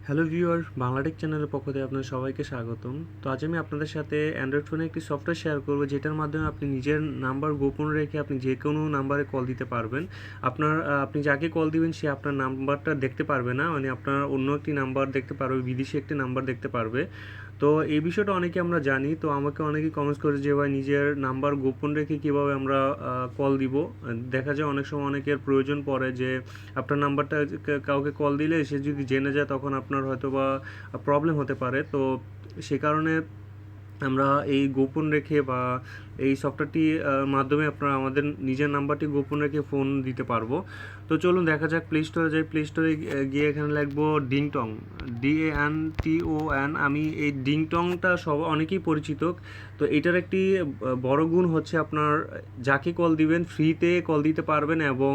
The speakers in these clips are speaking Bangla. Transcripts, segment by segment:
হ্যালো ভিউয়ার, বাংলাটেক চ্যানেলের পক্ষ থেকে আপনাদের সবাইকে স্বাগতম। তো আজ আমি আপনাদের সাথে অ্যান্ড্রয়েড ফোনে একটি সফটওয়্যার শেয়ার করব, যেটার মাধ্যমে আপনি নিজের নাম্বার গোপন রেখে আপনি যে কোনো নাম্বারে কল দিতে পারবেন। আপনি যাকে কল দিবেন সে আপনার নাম্বারটা দেখতে পারবে না, মানে আপনার অন্য একটি নাম্বার দেখতে পারবে, বিদেশি একটি নাম্বার দেখতে পারবে। তো এই বিষয়টা অনেকে আমরা জানি, তো আমাকে অনেকেই কমেন্টস করে যে ভাই নিজের নাম্বার গোপন রেখে কীভাবে আমরা কল দিব। দেখা যায় অনেক সময় অনেকের প্রয়োজন পড়ে যে আপনার নাম্বারটা কাউকে কল দিলে সে যদি জেনে যায় তখন আপনার হয়তো বা প্রবলেম হতে পারে। তো সে কারণে আমরা এই গোপন রেখে বা এই সফটওয়্যারটি মাধ্যমে আপনারা আমাদের নিজের নাম্বারটি গোপন রেখে ফোন দিতে পারবো। তো চলুন দেখা যাক, প্লে স্টোরে যাই। প্লে স্টোরে গিয়ে এখানে লিখবো ডিংটং, DANTON। আমি এই ডিংটংটা অনেকেই পরিচিত। তো এটার একটি বড় গুণ হচ্ছে আপনার যাকে কল দিবেন ফ্রিতে কল দিতে পারবেন, এবং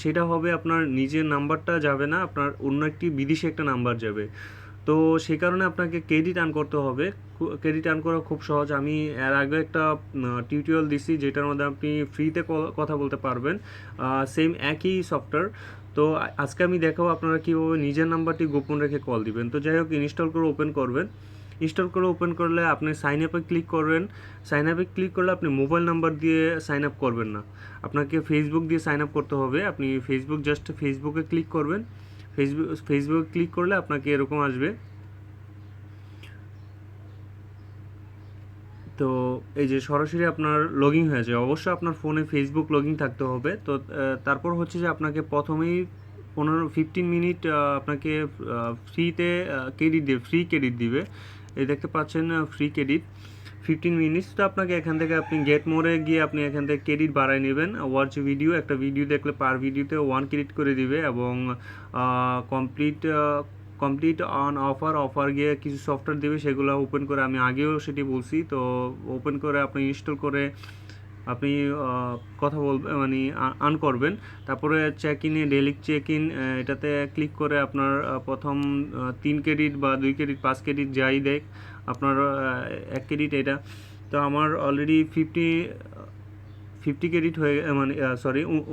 সেটা হবে আপনার নিজের নাম্বারটা যাবে না, আপনার অন্য একটি বিদেশি একটা নাম্বার যাবে। তো সেই কারণে আপনাকে ক্রেডিট আর্ন করতে হবে। ক্রেডিট আর্ন করা খুব সহজ। আমি এর আগে একটা টিউটোরিয়াল দিছি যেটার মধ্যে আপনি ফ্রিতে কথা বলতে পারবেন, সেম একই সফটওয়্যার। তো আজকে আমি দেখাবো আপনারা কীভাবে নিজের নাম্বারটি গোপন রেখে কল দিবেন। তো যাই হোক, ইনস্টল করে ওপেন করবেন। ইনস্টল করে ওপেন করলে আপনি সাইন আপে ক্লিক করবেন। সাইন আপে ক্লিক করলে আপনি মোবাইল নাম্বার দিয়ে সাইন আপ করবেন না, আপনাকে ফেসবুক দিয়ে সাইন আপ করতে হবে। আপনি ফেসবুকে ক্লিক করবেন। ফেসবুকে ক্লিক করলে আপনাকে এরকম আসবে। তো এই যে সরাসরি আপনার লগ ইন হয়ে যায়। অবশ্যই আপনার ফোনে ফেসবুক লগ ইন থাকতে হবে। তো তারপর হচ্ছে যে আপনাকে প্রথমেই 15 মিনিট আপনাকে ফ্রিতে ফ্রি ক্রেডিট দিবে। এই দেখতে পাচ্ছেন ফ্রি ক্রেডিট 15 মিনিটস। তো আপনাকে এখান থেকে আপনি গেট মোড়ে গিয়ে আপনি এখান থেকে ক্রেডিট বাড়ায় নেবেন। ওয়াচ ভিডিও, একটা ভিডিও দেখলে পার ভিডিওতে 1 ক্রেডিট করে দিবে, এবং কমপ্লিট অন অফার গিয়ে কিছু সফটওয়্যার দেবে, সেগুলো ওপেন করে আমি আগেও সেটি বলছি। তো ওপেন করে আপনি ইনস্টল করে আপনি কথা বলবেন, মানে আর্ন করবেন। তারপরে চেক ইনে ডেলি চেক ইন, এটাতে ক্লিক করে আপনার প্রথম 3 ক্রেডিট বা 2 ক্রেডিট 5 ক্রেডিট যাই দেখ, আপনার 1 ক্রেডিট এটা। তো আমার অলরেডি 50 ক্রেডিট হয়ে, মানে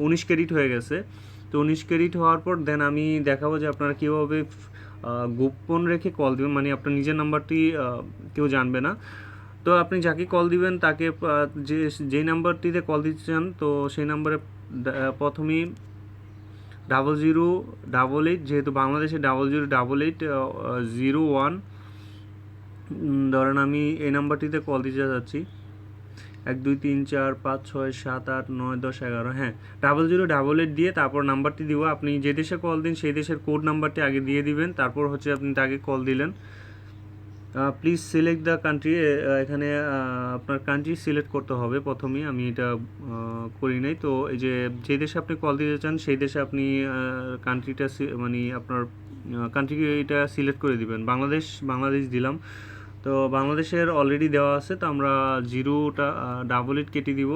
19 ক্রেডিট হয়ে গেছে। তো 19 ক্রেডিট হওয়ার পর দেন আমি দেখাবো যে আপনারা কীভাবে গোপন রেখে কল দেবেন, মানে আপনার নিজের নাম্বারটি কেউ জানবে না। তো আপনি যাকে কল দিবেন তাকে যেই নাম্বারটিতে কল দিতে চান, তো সেই নাম্বারে প্রথমেই 0088, যেহেতু বাংলাদেশে 008801, ধরেন আমি এই নাম্বারটিতে কল দিতে যাচ্ছি 1 2 3 4 5 6 7 8 9 10 11। হ্যাঁ, 0088 দিয়ে তারপর নাম্বারটি দিব। আপনি যে দেশে কল দিন সেই দেশের কোড নাম্বারটি আগে দিয়ে দিবেন, তারপর হচ্ছে আপনি তাকে কল দিলেন। প্লিজ সিলেক্ট দ্য কান্ট্রি, এখানে আপনার কান্ট্রি সিলেক্ট করতে হবে প্রথমেই। আমি এটা করি নাই। তো এই যে দেশে আপনি কল দিতে চান সেই দেশে আপনি কান্ট্রিটা, মানে আপনার কান্ট্রিটা সিলেক্ট করে দিবেন। বাংলাদেশ দিলাম। তো বাংলাদেশের অলরেডি দেওয়া আছে, তো আমরা 0 কেটে দিব।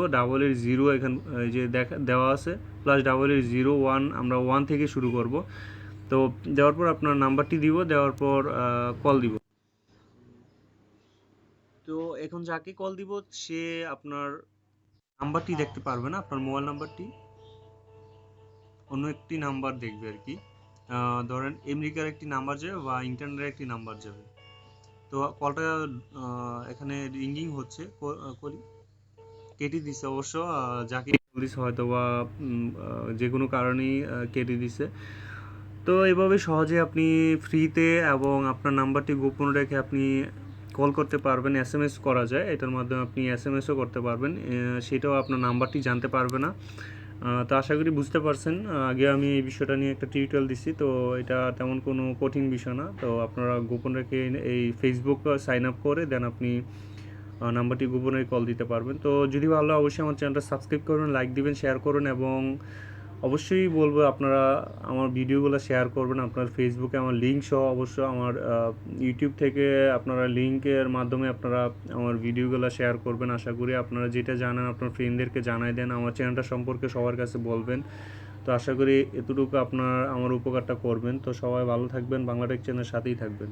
0 এখান এই যে দেওয়া আছে, প্লাস 0 1, আমরা 1 থেকে শুরু করব। তো দেওয়ার পর আপনার নাম্বারটি দিব, দেওয়ার পর কল দিব। তো এখন যাকে কল দিব সে আপনার নাম্বারটি দেখতে পারবে না, আপনার মোবাইল নাম্বারটি অন্য একটি নাম্বার দেখবে আর কি। ধরেন আমেরিকার একটি নাম্বার যাবে বা ইন্টারনেটের একটি নাম্বার যাবে। তো কলটা এখানে রিঙ্গিং হচ্ছে, করি কেটে দিছে অবশ্য। যাকে কল দিছে হয়তো বা যে কোনো কারণেই কেটে দিছে। তো এভাবে সহজে আপনি ফ্রিতে এবং আপনার নাম্বারটি গোপন রেখে আপনি কল করতে পারবেন। SMS করা যায়, এটার মাধ্যমে আপনি SMSও করতে পারবেন, সেটাও আপনার নাম্বারটি জানতে পারবে না। তো আশা করি বুঝতে পারছেন। আগে আমি এই বিষয়টা নিয়ে একটা টিউটোরিয়াল দিছি, তো এটা তেমন কোনো কঠিন বিষয় না। তো আপনারা গোপন রেখে এই ফেসবুক সাইন আপ করে দেন আপনি নাম্বারটি গোপন রেখে কল দিতে পারবেন। তো যদি ভালো হয় অবশ্যই আমার চ্যানেলটা সাবস্ক্রাইব করবেন, লাইক দিবেন, শেয়ার করুন, এবং অবশ্যই বলবো আপনারা আমার ভিডিওগুলো শেয়ার করবেন। আপনার ফেসবুকে আমার লিঙ্ক সহ, অবশ্য আমার ইউটিউব থেকে আপনারা লিঙ্কের মাধ্যমে আপনারা আমার ভিডিওগুলো শেয়ার করবেন। আশা করি আপনারা যেটা জানেন আপনার ফ্রেন্ডদেরকে জানাই দেন, আমার চ্যানেলটা সম্পর্কে সবার কাছে বলবেন। তো আশা করি এতটুকু আপনার আমার উপকারটা করবেন। তো সবাই ভালো থাকবেন, বাংলাটেক চ্যানেলের সাথেই থাকবেন।